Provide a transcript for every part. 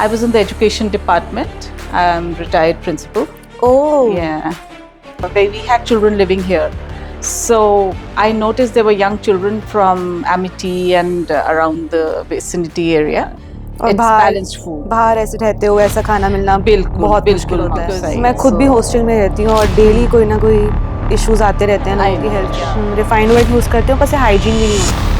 I was in the education department. I'm retired principal. Oh. Yeah. We had children living here. So I noticed there were young children from Amity and around the vicinity area. और It's balanced food. बाहर ऐसे रहते हो ऐसा खाना मिलना बिल्कुल, बहुत बिल्कुल मुश्किल होता है। सही मैं है। खुद भी हॉस्टल में रहती हूँ और डेली कोई ना कोई इश्यूज आते रहते हैं लोगों की हेल्थ। रिफाइंड ऑयल यूज करते हो, ऊपर से हाइजीन भी नहीं होता।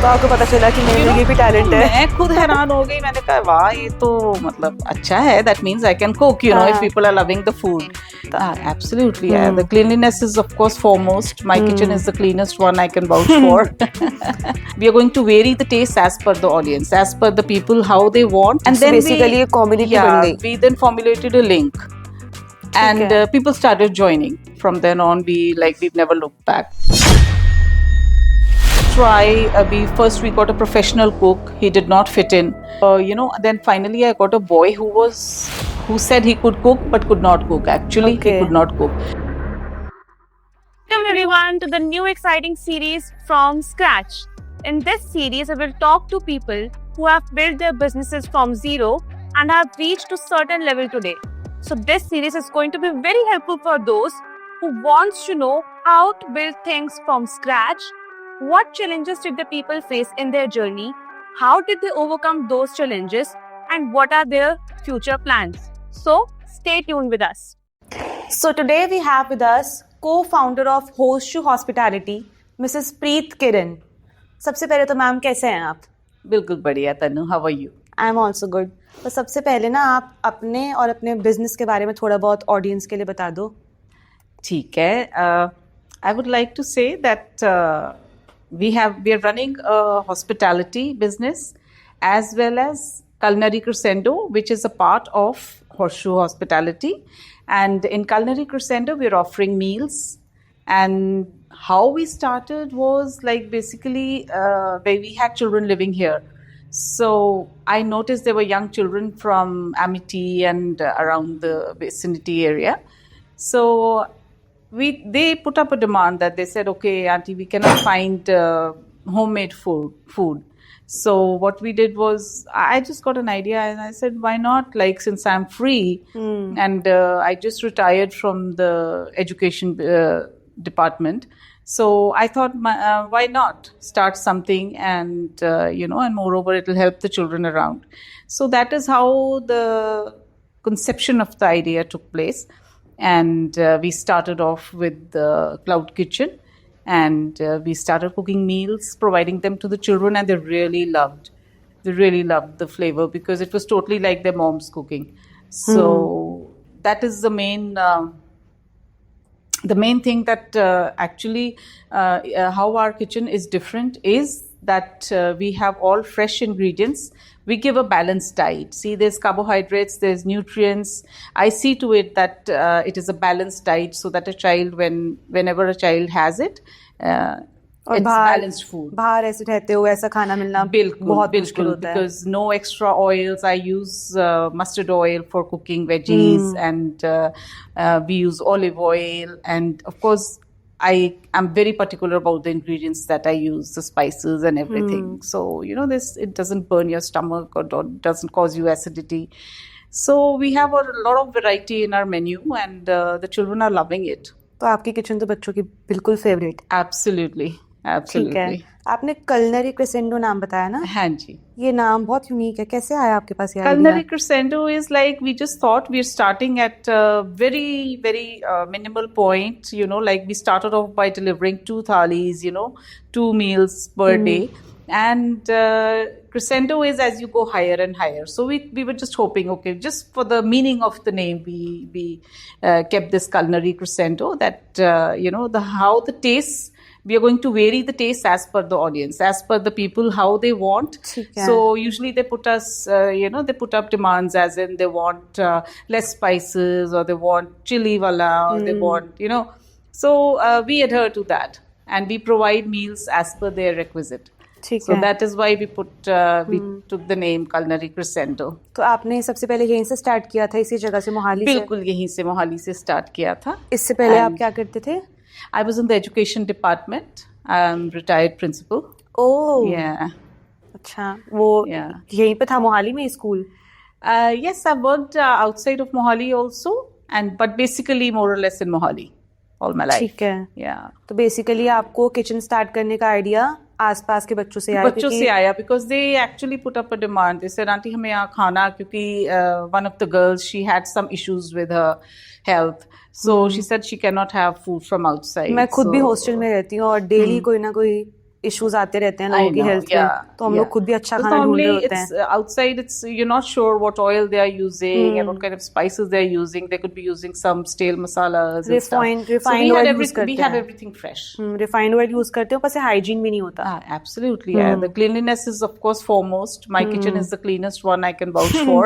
तो आपको पता चला कि मेरे में ये भी टैलेंट है। मैं खुद हैरान हो गई, मैंने कहा वाह ये तो मतलब अच्छा है, that means I can cook, you know, if people are loving the food. Absolutely, yeah. The cleanliness is of course foremost. My kitchen is the cleanest one, I can vouch for. We are going to vary the taste as per the audience, as per the people how they want, and So then basically a community बन गई। we then formulated a link, and people started joining. From then on, we've never looked back. We first got a professional cook. He did not fit in. Then finally I got a boy who said he could cook but could not cook. Actually, he could not cook. Welcome everyone to the new exciting series From Scratch. In this series, I will talk to people who have built their businesses from zero and have reached to certain level today. So this series is going to be very helpful for those who wants to know how to build things from scratch. What challenges did the people face in their journey? How did they overcome those challenges? And what are their future plans? So stay tuned with us. So today we have with us co-founder of Horseshoe Hospitality, Mrs. Preet Kiran. सबसे पहले तो ma'am कैसे हैं आप? बिल्कुल बढ़िया तनु, how are you? I am also good. तो सबसे पहले ना आप अपने और अपने बिजनेस के बारे में थोड़ा बहुत ऑडियंस के लिए बता दो। ठीक है। I would like to say that we are running a hospitality business as well as Culinary Crescendo, which is a part of Horseshoe Hospitality. And in Culinary Crescendo, we're offering meals. And how we started was like basically where we had children living here. So I noticed there were young children from Amity and around the vicinity area. So they put up a demand that they said, okay, auntie, we cannot find homemade food. So what we did was, I just got an idea and I said, why not? Like, since I'm free and I just retired from the education department. So I thought, why not start something and, and moreover, it will help the children around. So that is how the conception of the idea took place. And we started off with the cloud kitchen, and we started cooking meals, providing them to the children, and they really loved the flavor because it was totally like their mom's cooking. So that is the main thing that actually how our kitchen is different is that we have all fresh ingredients. We give a balanced diet. See, there's carbohydrates, there's nutrients. I see to it that it is a balanced diet so that a child, whenever a child has it, it's balanced food. बाहर ऐसे रहते हो ऐसा खाना मिलना बहुत मुश्किल होता है। Because no extra oils. I use mustard oil for cooking veggies, and we use olive oil, and of course I am very particular about the ingredients that I use, the spices and everything. So, it doesn't burn your stomach or doesn't cause you acidity. So we have a lot of variety in our menu, and the children are loving it. तो आपकी kitchen तो बच्चों की बिल्कुल favourite. Absolutely. ठीक है। आपने Culinary Crescendo नाम बताया ना? हाँ जी। ये नाम बहुत यूनिक है, कैसे आया आपके पास ये idea? Culinary Crescendo is like, we just thought we're starting at a very, very minimal point, like we started off by delivering 2 thalis, 2 meals per day. And Crescendo is as you go higher and higher. So we were just hoping, okay, just for the meaning of the name, we kept this Culinary Crescendo, that, how the tastes, we are going to vary the taste as per the audience, as per the people, how they want. So usually they put us, they put up demands as in they want less spices, or they want chili wala, or they want, So we adhere to that, and we provide meals as per their requisite. So that is why we took the name Culinary Crescendo. तो आपने सबसे पहले यहीं से start किया था, इसी जगह से, मोहाली से? बिल्कुल यहीं से, मोहाली से स्टार्ट किया था। इससे पहले आप क्या करते थे? I was in the education department. I'm retired principal. Oh. Yeah. अच्छा, वो यहीं पे था मोहाली में school? Yes, I've worked outside of Mohali also, but basically more or less in Mohali all my life. ठीक है Yeah. तो बेसिकली आपको किचन स्टार्ट करने का आइडिया आसपास के बच्चों से आया बच्चों से आया because they actually put up a demand. They said, "Auntie, हमें यहाँ खाना क्योंकि one of the girls she had some issues with her health, so she said she cannot have food from outside." मैं खुद भी So- हॉस्टल में रहती हूँ और डेली कोई ना कोई इश्यूज आते रहते हैं लोगों की हेल्थ पे तो हम लोग खुद भी अच्छा खाना ढूंढ रहे होते हैं outside it's you're not sure what oil they are using and what kind of spices they're using. They could be using some stale masalas and stuff. Refined So oil we use करते have हैं everything fresh. Refined oil use करते हो पर से hygiene भी नहीं होता Absolutely. Yeah. The cleanliness is of course foremost. My kitchen is the cleanest one I can vouch for.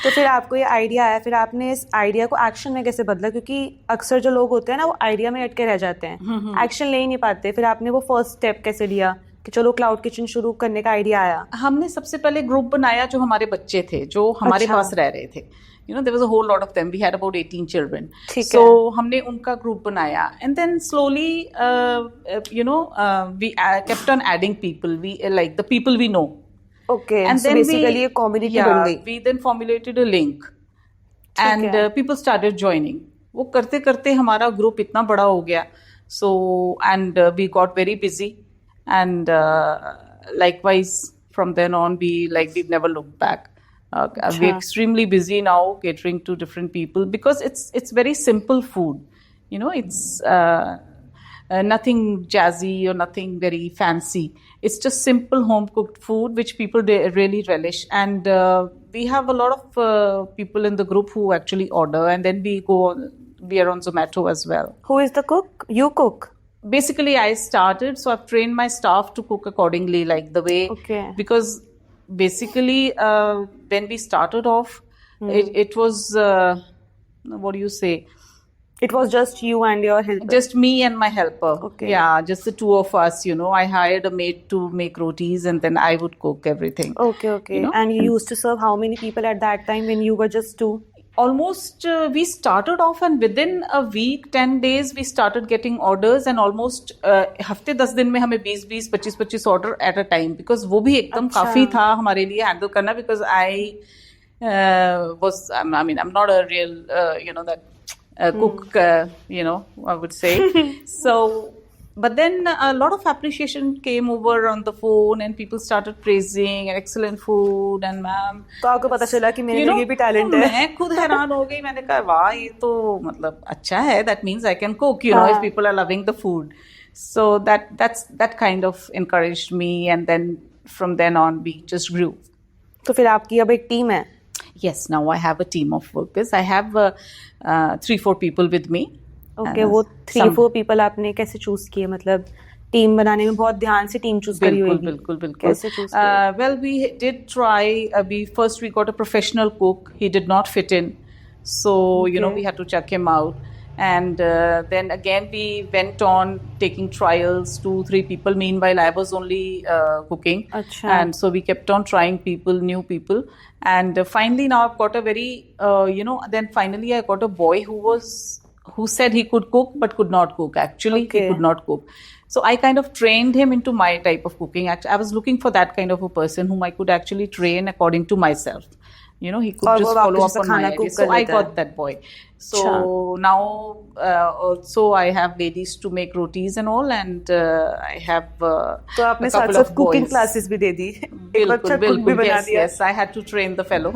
तो फिर आपको ये आइडिया आया फिर आपने इस आइडिया को एक्शन में कैसे बदला क्योंकि अक्सर जो लोग होते हैं ना वो आइडिया में अटके रह जाते हैं एक्शन ले ही नहीं पाते फिर आपने वो फर्स्ट स्टेप कैसे लिया कि चलो क्लाउड किचन शुरू करने का आइडिया आया हमने सबसे पहले ग्रुप बनाया जो हमारे बच्चे थे जो हमारे अच्छा। पास रह रहे थे there was a whole lot of them. We had about 18 children. ठीक So है। हमने उनका ग्रुप बनाया and then slowly we kept on adding people. We like the people we know. Okay And so then basically ये community बन गई we then formulated a link and है। people started joining. वो करते करते हमारा ग्रुप इतना बड़ा हो गया. So and we got very busy and likewise from then on we've never looked back. We're extremely busy now catering to different people because it's very simple food. It's nothing jazzy or nothing very fancy. It's just simple home cooked food which people really relish. And we have a lot of people in the group who actually order, and then we are on Zomato as well. Who is the cook? You cook? Basically, I started, so I've trained my staff to cook accordingly, like the way. Okay. Because basically, when we started off, it was what do you say? It was just you and your helper. Just me and my helper. Okay. Yeah, just the two of us. I hired a maid to make rotis, and then I would cook everything. Okay. And you used to serve how many people at that time when you were just two? Almost we started off and within a week 10 days we started getting orders and almost हफ्ते 10 दिन में हमें 20 25 order at a time because वो भी एकदम काफी था हमारे लिए हैंडल करना because I was I mean I'm not a real that cook I would say so but then a lot of appreciation came over on the phone and people started praising and excellent food and ma'am तो आपको पता चला कि मेरे लिए भी talent है मैं खुद हैरान हो गई मैंने कहा वाह ये तो मतलब अच्छा है that means I can cook if people are loving the food so that kind of encouraged me and then from then on we just grew. तो फिर आपकी अब एक टीम है Yes, now I have a team of workers. I have 3-4 people with me. Okay वो 3-4 people आपने कैसे choose किए मतलब टीम बनाने में बहुत ध्यान से टीम चूज करी होगी बिल्कुल कैसे चूज किया well we did try we got a professional cook. He did not fit in, so we had to check him out and then again we went on taking trials 2-3 people. Meanwhile I was only cooking. Achha. And so we kept on trying new people and finally now I've got a very then finally I got a boy who said he could cook but could not cook. Actually, Okay. he could not cook. So I kind of trained him into my type of cooking. Actually, I was looking for that kind of a person whom I could actually train according to myself. He could और just वो follow वापस up on my खाना ideas. cook So कर I लेता है। got that boy. So now also I have ladies to make rotis and all, and I have तो आपने a साथ couple साथ of कुकिंग boys. क्लासेस भी दे दी एक अच्छा कुक भी बिल्कुल बना yes दिया yes I had to train the fellow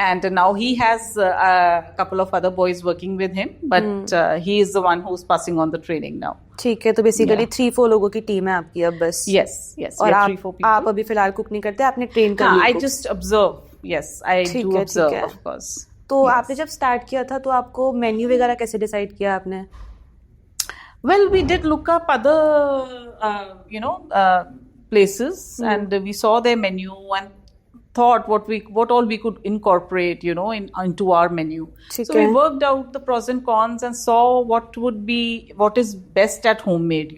and now he has a couple of other boys working with him but he is the one who's passing on the training now. ठीक है तो basically 3-4 लोगों की team है आपकी अब बस Yes we और have आप 3-4 people. आप अभी फिलहाल कुक नहीं करते आपने ट्रेन कर हाँ, लिया I cook। just observe. Yes, I ठीक do है, observe, ठीक है। of course. तो आपने जब स्टार्ट किया था तो आपको मेन्यू वगैरह कैसे डिसाइड किया आपने Well, we did look up other, places, and we saw their menu and thought what all we could incorporate, into our menu. ठीक So we है। worked out the pros and cons and saw what is best at homemade,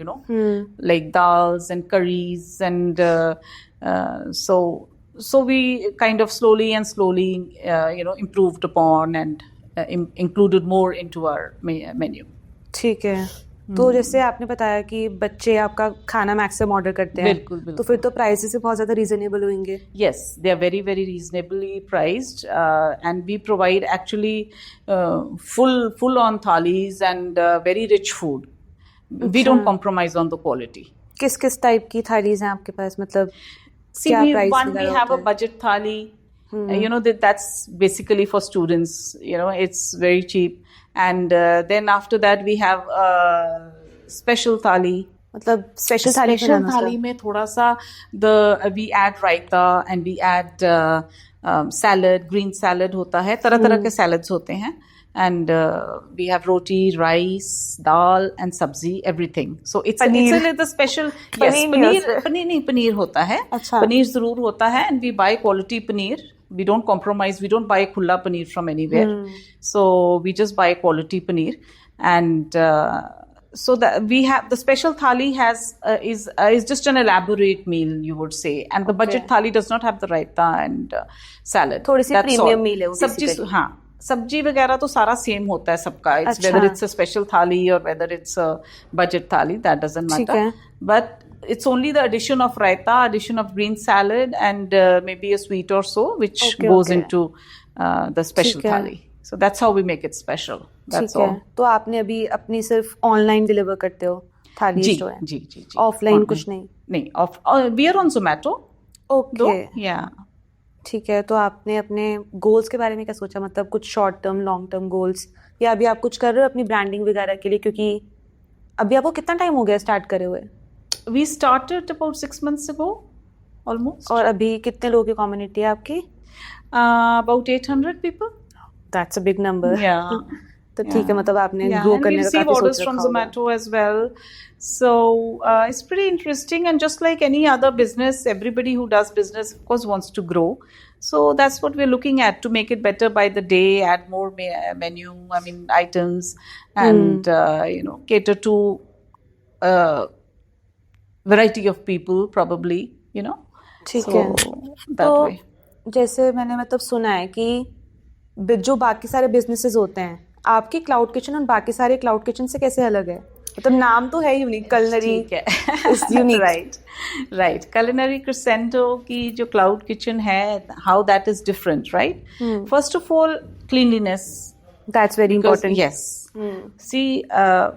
like dals and curries, and so we kind of slowly improved upon and included more into our menu. ठीक है तो जैसे आपने बताया कि बच्चे आपका खाना मैक्सिमम ऑर्डर करते हैं, बिल्कुल, बिल्कुल। तो फिर तो प्राइसेस भी बहुत ज़्यादा रीजनेबल होंगे। Yes, they are very, very reasonably priced, and we provide actually full on thalis and very rich food. We don't compromise on the quality. किस किस टाइप की थालीज हैं आपके पास, मतलब See, क्या we price one we have a budget thali. You know that's basically for students. You know, it's very cheap, and then after that we have special thali. मतलब special थाली का Special नाम है thali उसका? में थोड़ा सा we add raita and we add salad, green salad होता है, तरह तरह के salads होते हैं, and we have roti, rice, dal and sabzi, everything. So it's paneer. a little special. Yes, paneer नहीं पनीर उसमें। पनीर नहीं, पनीर होता है, अच्छा। पनीर जरूर होता है, and we buy quality paneer. We don't compromise. We don't buy khulla paneer from anywhere. So we just buy quality paneer, and so that we have the special thali is just an elaborate meal, you would say, and the budget thali does not have the raita and salad. थोड़ी सी That's premium all. meal है वो सब्जी, basically। हाँ, सब्जी वगैरह तो सारा same होता है सबका. It's अच्छा। whether it's a special thali or whether it's a budget thali, that doesn't ठीक matter. है। But it's only the addition of raita, addition of green salad, and maybe a sweet or so, which Okay, goes okay। into the special ठीक है। thali. So that's how we make it special. That's ठीक all. है, तो आपने अभी अपनी सिर्फ online deliver करते हो थाली जी जो है? जी जी जी. Offline Online. कुछ नहीं? नहीं, we are on Zomato. Okay, though. Yeah. ठीक है। तो आपने अपने गोल्स के बारे में क्या सोचा, मतलब कुछ short term long term goals, या अभी आप कुछ कर रहे हो अपनी ब्रांडिंग वगैरह के लिए? क्योंकि अभी आपको कितना टाइम हो गया स्टार्ट करे हुए? We started about 6 months ago, almost. और अभी कितने लोगों की कम्युनिटी है आपकी? About 800 people. That's a big number. Yeah. तो ठीक है, मतलब आपने Yeah, ग्रो and we करने का receive काफी orders सोच from रखा होगा। Zomato as well. So it's pretty interesting, and just like any other business, everybody who does business, of course, wants to grow. So that's what we're looking at, to make it better by the day, add more menu, items, and cater to variety of people, probably, ठीक So, है। that तो way. जैसे मैंने मतलब सुना है कि जो बाकी सारे बिजनेसेस होते हैं, आपकी क्लाउड किचन और बाकी सारे क्लाउड किचन से कैसे अलग है? मतलब नाम तो है यूनिक, कलनरी ठीक है. Is unique. Right. Culinary Crescendo की जो क्लाउड किचन है, how that is different, right? First of all, cleanliness. That's very important. Yes. See,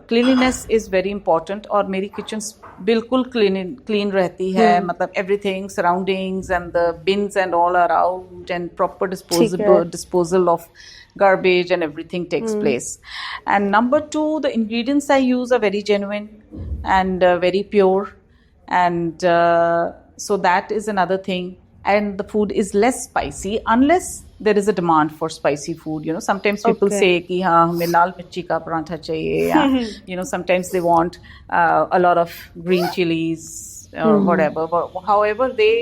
cleanliness is very important, और मेरी किचन बिल्कुल clean रहती है, मतलब everything, surroundings and the bins and all are out, and proper disposal of garbage and everything takes place. And number 2, the ingredients I use are very genuine and very pure, and so that is another thing. And the food is less spicy unless there is a demand for spicy food. Sometimes people Okay. say कि हाँ हमें लाल मिर्ची का पराठा चाहिए, या sometimes they want a lot of green chilies or whatever. But however they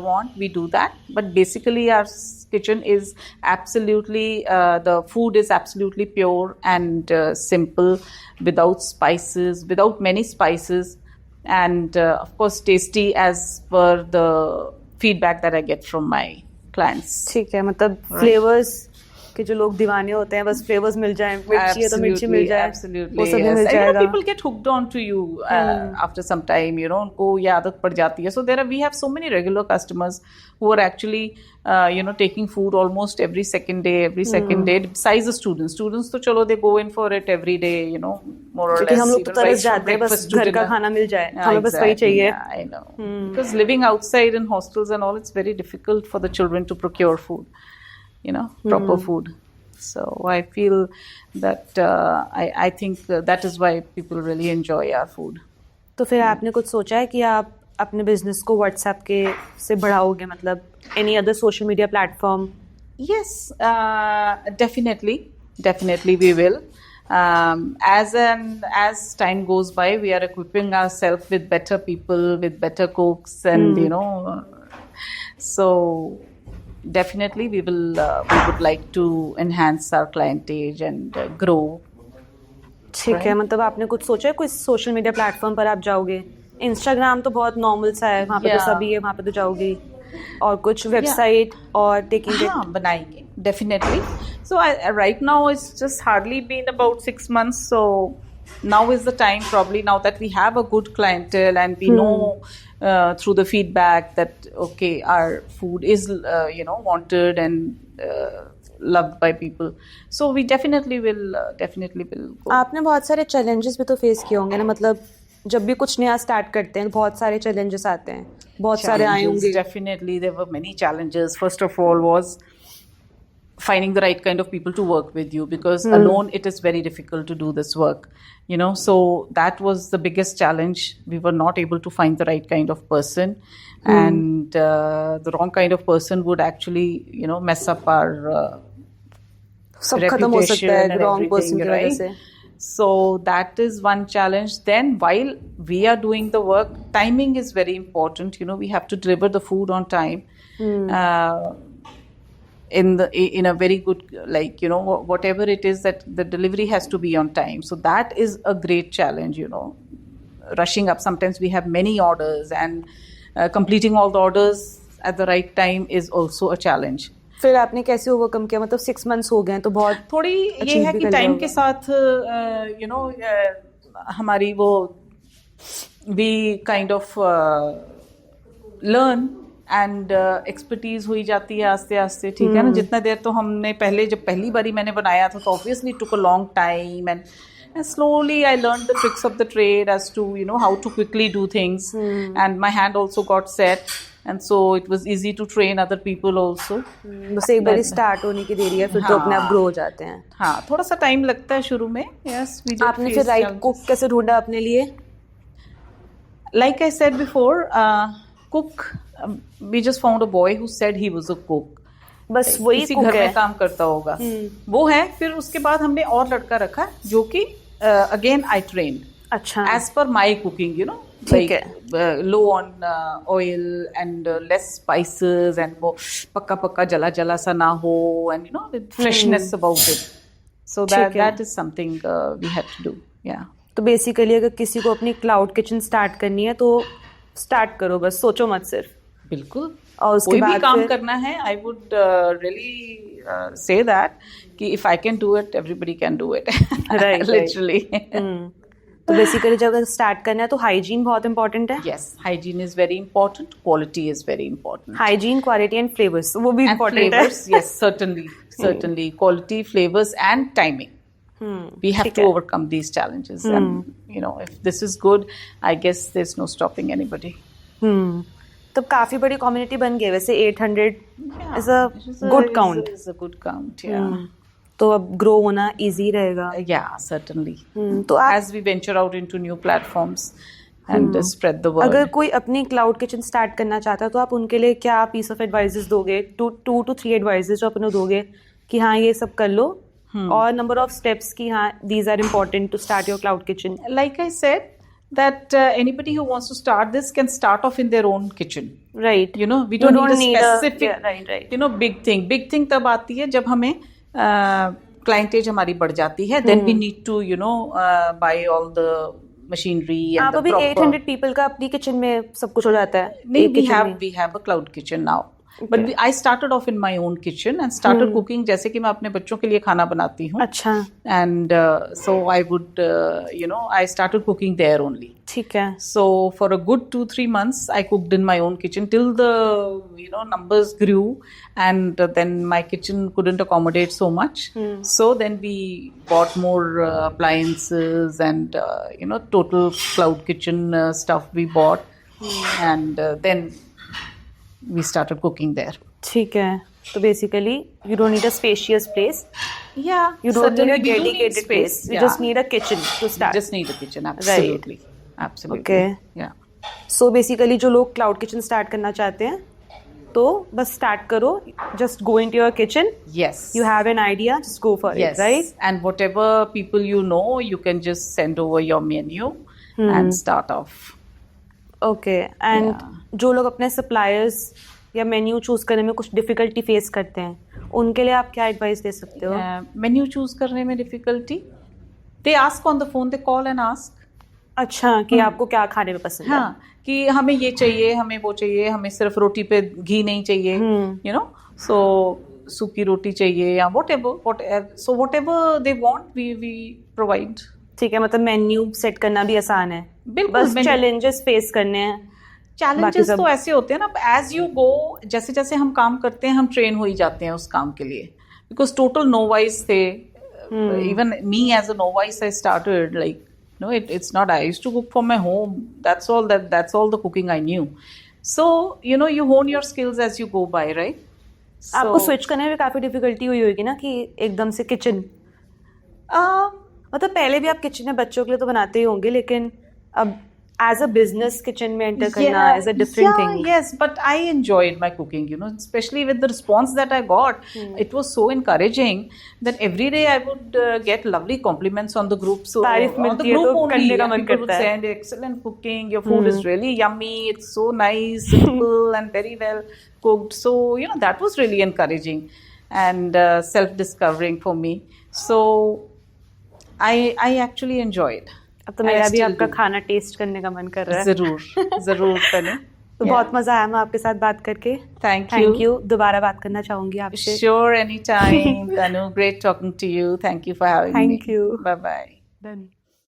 want, we do that. But basically our kitchen is absolutely, the food is absolutely pure and simple, without spices, without many spices, and of course tasty as per the feedback that I get from my clients. ठीक है, मतलब flavours के जो लोग दीवाने होते हैं, बस फ्लेवर्स मिल जाए, मिर्ची है तो मिर्ची मिल जाए, Absolutely, वो सब भी yes. मिल And, जाएगा। people get hooked on to you after some time, उनको ये आदत पड़ जाती है. So we have so many regular customers who are actually taking food almost every second day, besides the students. Students तो चलो, they go in for it every day, more or क्योंकि less. हम लोग तो even right तरस from जाते हैं, बस breakfast to घर का dinner. खाना मिल जाए, Yeah, हमें बस वही exactly. चाहिए। Yeah, I know. Because living outside in hostels and all, it's very difficult for the children to procure food, proper food. So I feel that I think that is why people really enjoy our food. तो फिर आपने कुछ सोचा है कि आप अपने business को व्हाट्सएप के से बढ़ाओगे, मतलब any other social media platform? Yes, definitely we will. As time goes by, we are equipping ourselves with better people, with better cooks, and so definitely we would like to enhance our clientage and grow. ठीक है, मतलब आपने कुछ सोचा है कोई social media platform पर आप जाओगे? इंस्टाग्राम तो बहुत नॉर्मल सा है, वहाँ पे तो Yeah. सभी है, वहाँ पे तो जाओगी। और कुछ वेबसाइट और टेकिंग हाँ, बनाएंगे definitely. So right now it's just hardly been about 6 months, so now is the time, probably now that we have a good clientele and we know through the feedback that okay, our food is wanted and loved by people, so we definitely will go. आपने बहुत सारे challenges भी तो face किए होंगे ना, मतलब जब भी कुछ नया start करते हैं बहुत सारे challenges आते हैं, बहुत सारे आए Challenges, होंगे. definitely there were many challenges. First of all was finding the right kind of people to work with you, because alone it is very difficult to do this work, so that was the biggest challenge. We were not able to find the right kind of person, and the wrong kind of person would actually mess up our सब खत्म हो सकता reputation है and wrong person everything, की वजह right? से. So that is one challenge. Then while we are doing the work, timing is very important. We have to deliver the food on time. In a very good, whatever it is, that the delivery has to be on time. So that is a great challenge. Rushing up. Sometimes we have many orders, and completing all the orders at the right time is also a challenge. फिर आपने कैसे overcome किया, मतलब 6 months हो गए हैं तो बहुत थोड़ी ये achieve है भी कि कर लिया टाइम होगा. के साथ हमारी वो we kind of learn and expertise हुई जाती है आस्ते आस्ते, ठीक है ना. जितना देर तो हमने जब पहली बारी मैंने बनाया था, तो obviously took a long time, and slowly I learned the tricks of the trade as to how to quickly do things, and my hand also got set, and so it was easy to train other people also. बस एक बार start होने की देरी है, फिर तो अपने आप ग्रो हो जाते हैं. हाँ, थोड़ा सा टाइम लगता है शुरू में. Yes, we did आपने face फिर राइट challenges. कुक कैसे ढूंढा अपने लिए? Like I said before, cook, we just found a boy who said he was a cook. बस वही किसी कुक घर है. में काम करता होगा, वो है. फिर उसके बाद हमने और लड़का रखा जो कि अगेन आई ट्रेन अच्छा. as per my cooking, ठीक like low on oil and less spices, and वो पक्का जला जला सा ना हो, and with freshness about it. So ठीक है. that is something we had to do. Yeah. तो बेसिकली अगर किसी को अपनी क्लाउड किचन स्टार्ट करनी है तो स्टार्ट करो, बस सोचो मत सिर्फ. बिल्कुल. और उसके कोई भी बाद काम फिर- करना है, I would really say that कि if I can do it, everybody can do it. Right. Literally. तो बेसिकली जब स्टार्ट करना है तो हाइजीन बहुत इंपॉर्टेंट है. Yes, hygiene is very important. Quality is very important. Hygiene, quality and flavours वो भी And इंपॉर्टेंट है. flavors, yes, certainly. Quality, flavors, and timing. We have ठीक to है. overcome these challenges, and if this is good, I guess there's no stopping anybody. तो काफी बड़ी community बन गई वैसे. 800 is a It is good count. Is a good count. Yeah. तो अब ग्रो होना इजी रहेगा. Yeah, certainly. तो आप As we venture out into new platforms and spread the word. अगर कोई अपनी क्लाउड किचन स्टार्ट करना चाहता है तो आप उनके लिए क्या पीस ऑफ एडवाइजेस दोगे? 2 to 3 एडवाइजेस जो अपने दोगे कि हाँ ये सब कर लो, और नंबर ऑफ स्टेप्स की हाँ these are important to start your cloud kitchen. Like I said, that anybody who wants to start this can start off in their own kitchen. Right. We don't need a specific, right. big thing. Big thing तब आती है जब हमें clientage हमारी बढ़ जाती है. Then we need to, buy all the machinery and आप the अभी proper. 800 पीपल का अपनी किचन में सब कुछ हो जाता है. नहीं, एक kitchen में. we have a cloud kitchen now. But I started off in my own kitchen and started cooking जैसे कि मैं अपने बच्चों के लिए खाना बनाती हूँ. अच्छा. And so I would, I started cooking there only. ठीक है. So for a good 2-3 months, I cooked in my own kitchen till the numbers grew, and then my kitchen couldn't accommodate so much. So then we bought more appliances and total cloud kitchen stuff we bought, and then we started cooking there. ठीक है. तो basically you don't need a spacious place. Yeah, You don't need certainly a we do need dedicated space. place. You just need a kitchen to start. Just need a kitchen, absolutely. Absolutely. Okay. Yeah. So basically जो लोग cloud kitchen start करना चाहते हैं तो बस start करो. Just go into your kitchen. Yes. You have an idea, just go for Yes. it, right? And whatever people you can just send over your menu and start off. Okay. And Yeah. जो लोग अपने suppliers या menu choose करने में कुछ difficulty face करते हैं उनके लिए आप क्या एडवाइस दे सकते हो? Menu choose करने में difficulty. They ask on the phone, they call and ask. अच्छा, कि आपको क्या खाने में पसंद है. हाँ, कि हमें ये चाहिए, हमें वो चाहिए, हमें सिर्फ रोटी पे घी नहीं चाहिए, so सूखी रोटी चाहिए या whatever. So whatever they want, we provide. ठीक है, मतलब मेन्यू सेट करना भी आसान है, बिल्कुल, बस menu- चैलेंजेस फेस करने हैं। बाकी चैलेंजेस सब- तो ऐसे होते हैं ना, एज यू गो, जैसे जैसे हम काम करते हैं हम ट्रेन हो ही जाते हैं उस काम के लिए, बिकॉज टोटल नोवाइस थे। Even me as a novice I started like no, it's not, I used to cook for my home, that's all the cooking I knew. So you hone your skills as you go by, right? आपको switch करने में भी काफी difficulty हुई होगी ना, कि एकदम से किचन, मतलब पहले भी आप किचन में बच्चों के लिए तो बनाते ही होंगे, लेकिन अब एज अ बिजनेस किचन में एंटर करना is a different thing. Yes, but I enjoyed my cooking, especially with the response that I got. It was so encouraging that every day I would get lovely compliments on the group. So तारीफ on the मिलती है group तो only, करने का and मन people would करता है। say, excellent cooking, your food is really yummy, it's so nice, simple and very well cooked. So that was really encouraging and self-discovering for me. So I actually enjoyed. अब तो मेरा I भी still आपका do. खाना test करने का मन कर रहा है। जरूर तनु। तो बहुत मजा आया मैं आपके साथ बात करके। Thank थैंक यू, दोबारा बात करना चाहूंगी आपसे। Sure, anytime, Tanu. Great talking to you. Thank you for having me. Thank you. Bye bye. Done.